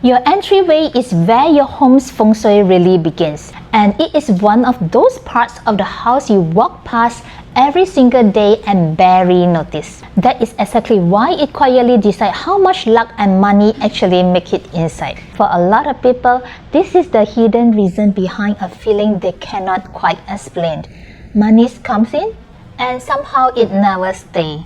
Your entryway is where your home's feng shui really begins, and it is one of those parts of the house you walk past every single day and barely notice. That is exactly why it quietly decides how much luck and money actually make it inside. For a lot of people, this is the hidden reason behind a feeling they cannot quite explain. Money comes in, and somehow it never stays.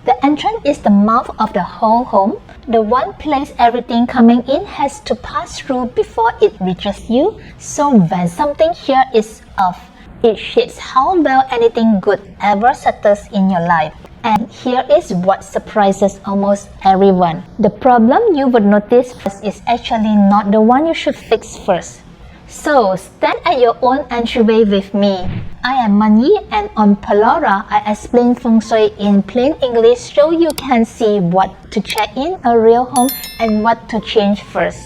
The entrance is the mouth of the whole home, the one place everything coming in has to pass through before it reaches you. So when something here is off, it shapes how well anything good ever settles in your life. And here is what surprises almost everyone. The problem you would notice first is actually not the one you should fix first. So stand at your own entryway with me. I am Mani, and on Pearlora, I explain Feng Shui in plain English so you can see what to check in a real home and what to change first.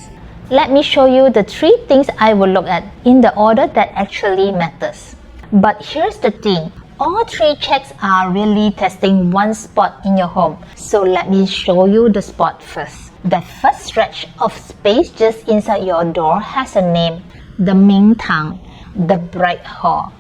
Let me show you the 3 things I will look at in the order that actually matters. But here's the thing, all 3 checks are really testing one spot in your home. So let me show you the spot first. The first stretch of space just inside your door has a name, the Ming Tang, the bright hall.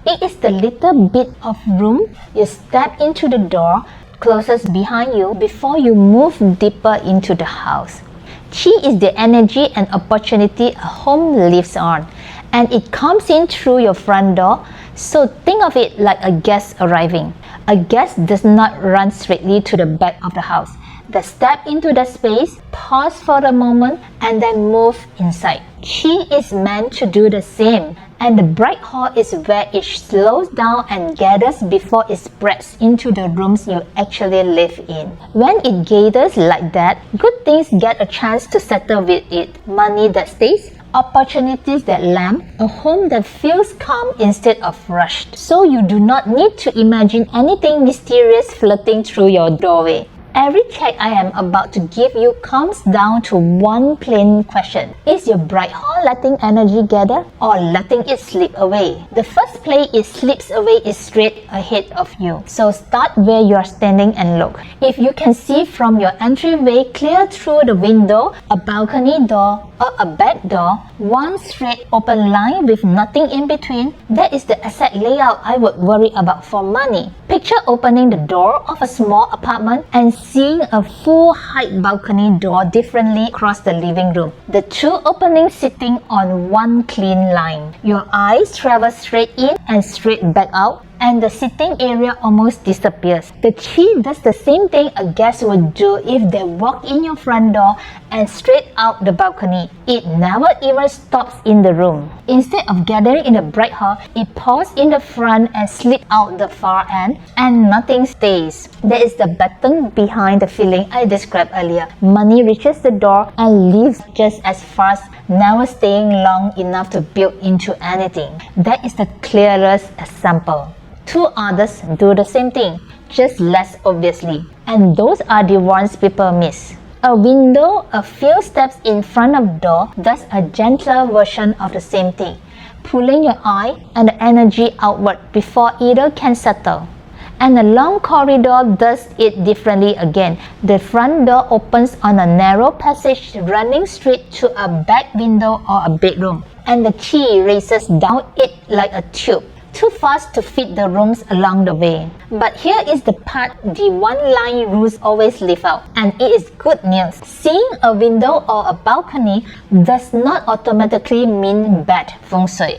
It is the little bit of room you step into the door, closest behind you before you move deeper into the house. Qi is the energy and opportunity a home lives on, and it comes in through your front door, so think of it like a guest arriving. A guest does not run straightly to the back of the house. They step into the space, pause for a moment, and then move inside. Qi is meant to do the same, and the bright hall is where it slows down and gathers before it spreads into the rooms you actually live in. When it gathers like that, good things get a chance to settle with it. Money that stays, opportunities that land, a home that feels calm instead of rushed. So you do not need to imagine anything mysterious floating through your doorway. Every check I am about to give you comes down to one plain question. Is your bright hall letting energy gather or letting it slip away? The first place it slips away is straight ahead of you. So start where you are standing and look. If you can see from your entryway clear through the window, a balcony door, or a back door, one straight open line with nothing in between, that is the exact layout I would worry about for money. Picture opening the door of a small apartment and seeing a full height balcony door differently across the living room. The 2 openings sitting on one clean line. Your eyes travel straight in and straight back out, and the sitting area almost disappears. The Qi does the same thing a guest would do if they walk in your front door and straight out the balcony. It never even stops in the room. Instead of gathering in the bright hall, it pours in the front and slips out the far end, and nothing stays. That is the button behind the feeling I described earlier. Money reaches the door and leaves just as fast, never staying long enough to build into anything. That is the clearest example. 2 others do the same thing, just less obviously, and those are the ones people miss. A window a few steps in front of the door does a gentler version of the same thing, pulling your eye and the energy outward before either can settle. And a long corridor does it differently again. The front door opens on a narrow passage running straight to a back window or a bedroom, and the Qi races down it like a tube, too fast to fit the rooms along the way. But here is the part the one-line rules always leave out, and it is good news. Seeing a window or a balcony does not automatically mean bad feng shui.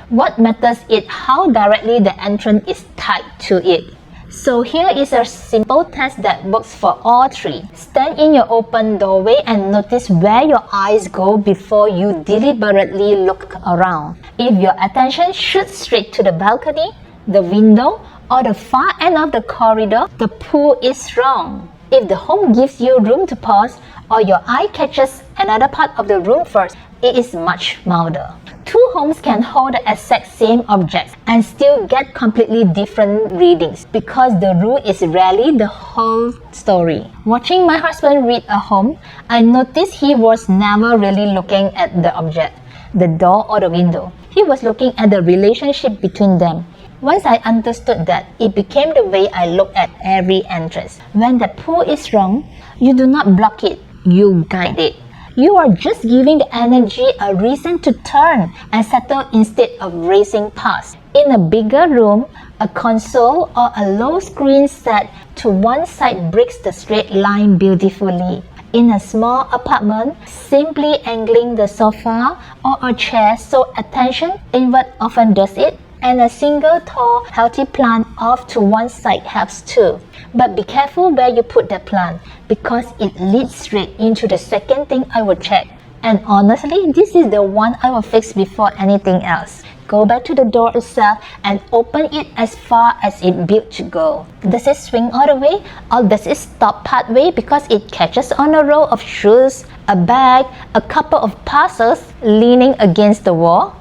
What matters is how directly the entrance is tied to it. So here is a simple test that works for all 3. Stand in your open doorway and notice where your eyes go before you deliberately look around. If your attention shoots straight to the balcony, the window, or the far end of the corridor, the pull is wrong. If the home gives you room to pause, or your eye catches another part of the room first, it is much milder. 2 homes can hold the exact same objects and still get completely different readings because the rule is rarely the whole story. Watching my husband read a home, I noticed he was never really looking at the object, the door or the window. He was looking at the relationship between them. Once I understood that, it became the way I look at every entrance. When the pull is wrong, you do not block it, you guide it. You are just giving the energy a reason to turn and settle instead of racing past. In a bigger room, a console or a low screen set to one side breaks the straight line beautifully. In a small apartment, simply angling the sofa or a chair so attention inward often does it, and a single tall, healthy plant off to one side helps too. But be careful where you put the plant, because it leads straight into the second thing I will check. And honestly, this is the one I will fix before anything else. Go back to the door itself and open it as far as it built to go. Does it swing all the way, or does it stop partway because it catches on a row of shoes, a bag, a couple of parcels leaning against the wall?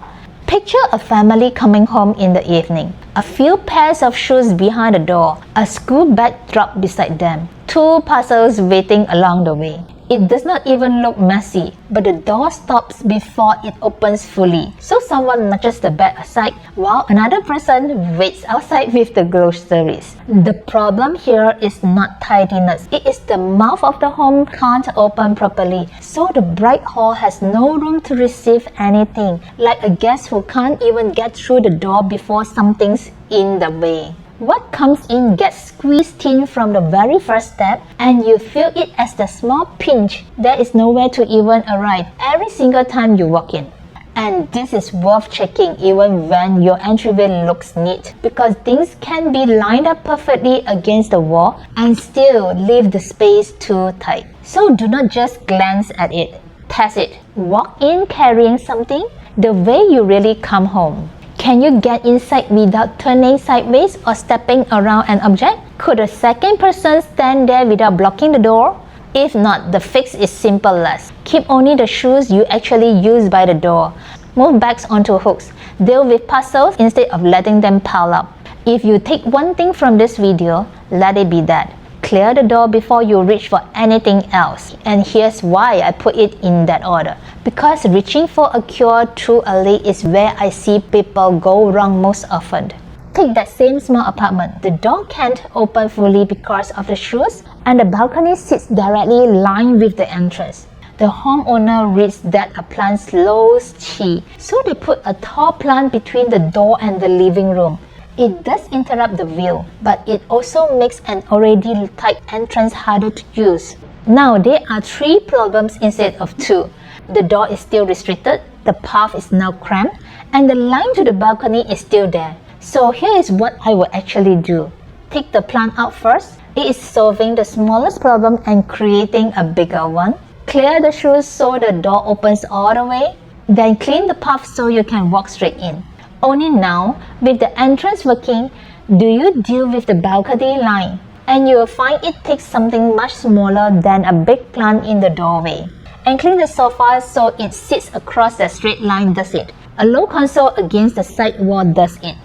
Picture a family coming home in the evening. A few pairs of shoes behind the door, a school bag dropped beside them, two parcels waiting along the way. It does not even look messy, but the door stops before it opens fully. So someone nudges the bag aside while another person waits outside with the groceries. The problem here is not tidiness. It is the mouth of the home can't open properly. So the bright hall has no room to receive anything, like a guest who can't even get through the door before something's in the way. What comes in gets squeezed in from the very first step, and you feel it as the small pinch that is nowhere to even arrive every single time you walk in. And this is worth checking even when your entryway looks neat, because things can be lined up perfectly against the wall and still leave the space too tight. So do not just glance at it, test it. Walk in carrying something, the way you really come home. Can you get inside without turning sideways or stepping around an object? Could a second person stand there without blocking the door? If not, the fix is simplest. Keep only the shoes you actually use by the door. Move bags onto hooks. Deal with parcels instead of letting them pile up. If you take one thing from this video, let it be that. Clear the door before you reach for anything else. And here's why I put it in that order. Because reaching for a cure too early is where I see people go wrong most often. Take that same small apartment. The door can't open fully because of the shoes, and the balcony sits directly lined with the entrance. The homeowner reads that a plant slows qi, so they put a tall plant between the door and the living room. It does interrupt the view, but it also makes an already tight entrance harder to use. Now there are 3 problems instead of 2. The door is still restricted, the path is now cramped, and the line to the balcony is still there. So here is what I will actually do. Take the plant out first. It is solving the smallest problem and creating a bigger one. Clear the shoes so the door opens all the way. Then clean the path so you can walk straight in. Only now, with the entrance working, do you deal with the balcony line. And you will find it takes something much smaller than a big plant in the doorway. And clean the sofa so it sits across the straight line does it. A low console against the side wall does it.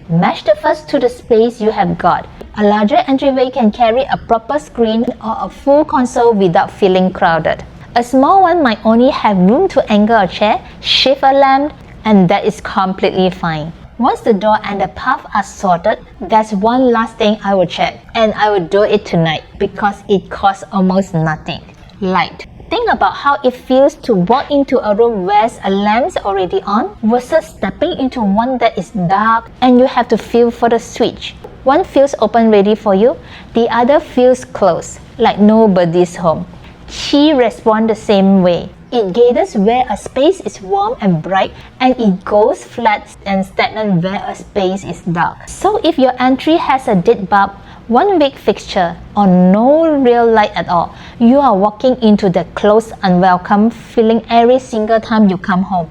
Match the first to the space you have got. A larger entryway can carry a proper screen or a full console without feeling crowded. A small one might only have room to angle a chair, shift a lamp, and that is completely fine. Once the door and the path are sorted, that's one last thing I will check, and I will do it tonight because it costs almost nothing. Light. Think about how it feels to walk into a room where a lamp's already on versus stepping into one that is dark and you have to feel for the switch. One feels open ready for you, the other feels closed, like nobody's home. Qi responds the same way. It gathers where a space is warm and bright, and it goes flat and stagnant where a space is dark. So if your entry has a dead bulb, one weak fixture, or no real light at all, you are walking into the closed unwelcome feeling every single time you come home.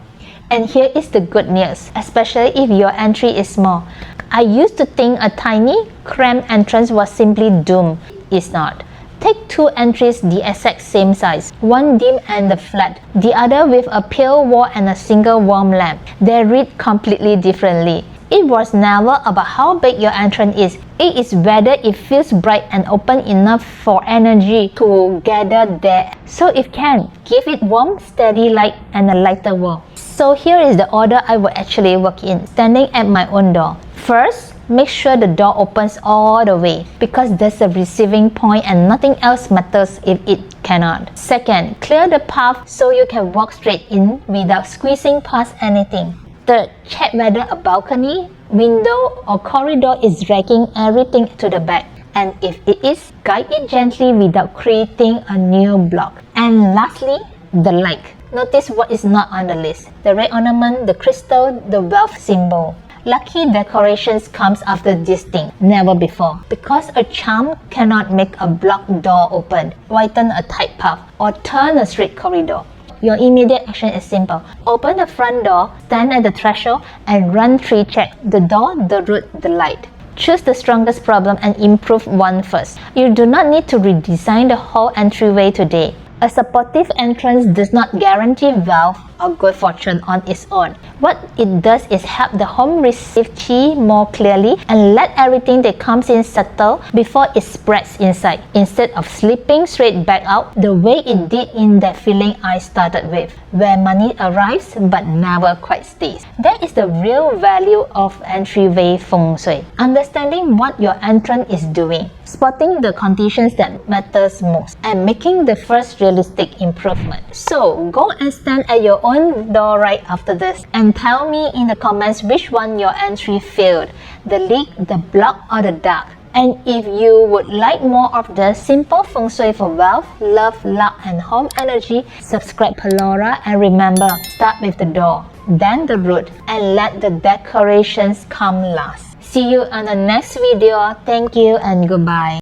And here is the good news, especially if your entry is small. I used to think a tiny, cramped entrance was simply doomed. It's not. Take 2 entries the exact same size, one dim and flat, the other with a pale wall and a single warm lamp. They read completely differently. It was never about how big your entrance is. It is whether it feels bright and open enough for energy to gather there. So if can, give it warm, steady light and a lighter wall. So here is the order I will actually work in, standing at my own door. First, make sure the door opens all the way because there's a receiving point and nothing else matters if it cannot. Second, clear the path so you can walk straight in without squeezing past anything. Third, check whether a balcony, window or corridor is dragging everything to the back. And if it is, guide it gently without creating a new block. And lastly, the light. Notice what is not on the list. The red ornament, the crystal, the wealth symbol. Lucky decorations comes after this thing, never before. Because a charm cannot make a blocked door open, widen a tight path, or turn a straight corridor. Your immediate action is simple. Open the front door, stand at the threshold, and run 3 checks. The door, the root, the light. Choose the strongest problem and improve one first. You do not need to redesign the whole entryway today. A supportive entrance does not guarantee wealth or good fortune on its own. What it does is help the home receive chi more clearly and let everything that comes in settle before it spreads inside, instead of slipping straight back out the way it did in that feeling I started with, where money arrives but never quite stays. That is the real value of entryway feng shui. Understanding what your entrance is doing, spotting the conditions that matters most, and making the first realistic improvement. So go and stand at your own door right after this and tell me in the comments which one your entry failed, the leak, the block or the dark. And if you would like more of the simple feng shui for wealth, love, luck and home energy, subscribe Pearlora, and remember, start with the door, then the root, and let the decorations come last. See you on the next video. Thank you and goodbye.